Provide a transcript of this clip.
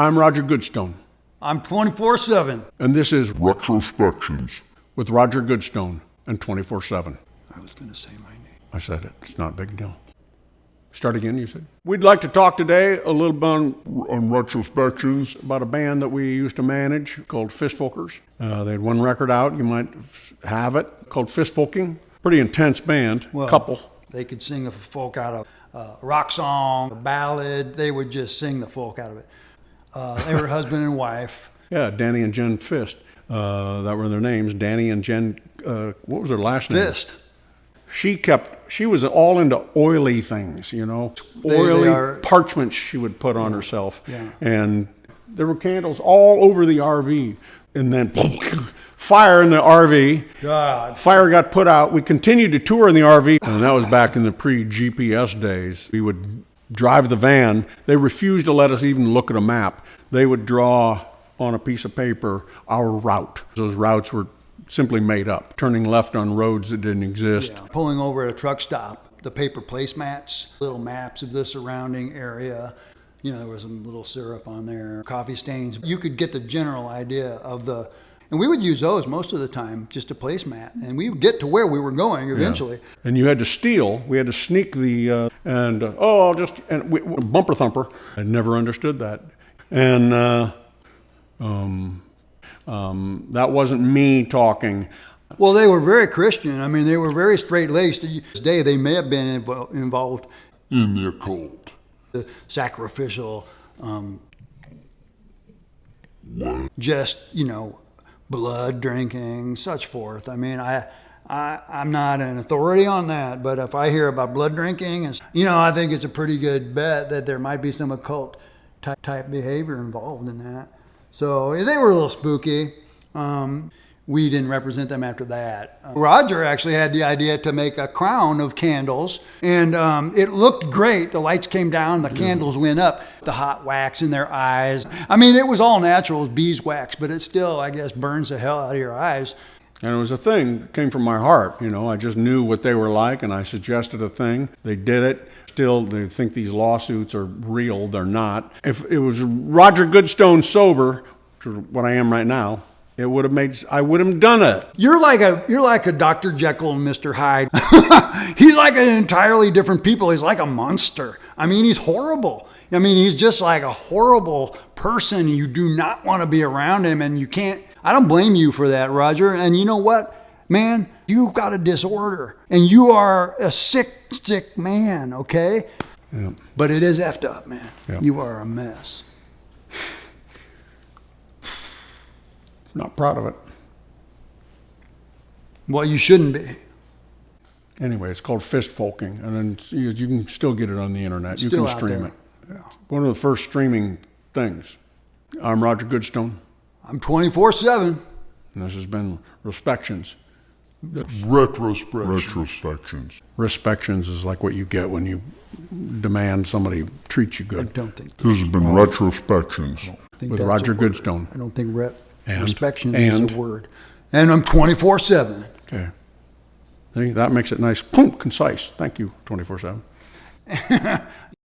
I'm Roger Goodstone. I'm 24/7. And this is Retrospections with Roger Goodstone and 24/7. I was going to say my name. I said it. It's not a big deal. Start again, you said? We'd like to talk today a little bit on Retrospections about a band that we used to manage called Fistfolkers. They had one record out. You might have it, called Fistfolking. Pretty intense band, couple. They could sing a folk out of a rock song, a ballad. They would just sing the folk out of it. They were husband and wife. Yeah, Danny and Jen Fist. That were their names. Danny and Jen, what was their last name? Fist. She was all into oily things, you know, oily parchments she would put on herself. Yeah. And there were candles all over the RV. And then fire in the RV. God. Fire got put out. We continued to tour in the RV. And that was back in the pre-GPS days. We would drive the van. They refused to let us even look at a map. They would draw on a piece of paper our route. Those routes were simply made up, turning left on roads that didn't exist. Yeah. Pulling over at a truck stop, the paper placemats, little maps of the surrounding area. You know, there was some little syrup on there, coffee stains. You could get the general idea of and we would use those most of the time, just a placemat. And we would get to where we were going eventually. Yeah. And you had to steal. We had to sneak bumper thumper. I never understood that. And that wasn't me talking. Well, they were very Christian. I mean, they were very straight-laced. This day, they may have been involved in the occult, the sacrificial, just, you know, blood drinking, such forth. I mean, I'm not an authority on that, but if I hear about blood drinking, I think it's a pretty good bet that there might be some occult type behavior involved in that. So they were a little spooky. We didn't represent them after that. Roger actually had the idea to make a crown of candles, and it looked great. The lights came down, the candles went up, the hot wax in their eyes. I mean, it was all natural, it was beeswax, but it still, I guess, burns the hell out of your eyes. And it was a thing that came from my heart. You know, I just knew what they were like, and I suggested a thing. They did it. Still, they think these lawsuits are real. They're not. If it was Roger Goodstone sober, which is what I am right now, I would have done it. You're like a Dr. Jekyll and Mr. Hyde. He's like an entirely different people. He's like a monster. I mean, he's horrible. I mean, he's just like a horrible person. You do not want to be around him, and you can't. I don't blame you for that, Roger. And you know what, man? You've got a disorder, and you are a sick man, okay? Yeah. But it is effed up, man. Yeah. You are a mess. Not proud of it. Well, you shouldn't be. Anyway, it's called Fistfolking, and then you can still get it on the internet. It's you still can stream out it. there. Yeah. One of the first streaming things. I'm Roger Goodstone. I'm 24/7. And this has been Retrospections. Retrospections. Retrospections is like what you get when you demand somebody treat you I good. don't think. This has been Retrospections Think With that's Roger a word. Goodstone. I don't think And? retrospection And? is a word. And I'm 24/7. Okay. See, that makes it nice, concise. Thank you, 24/7.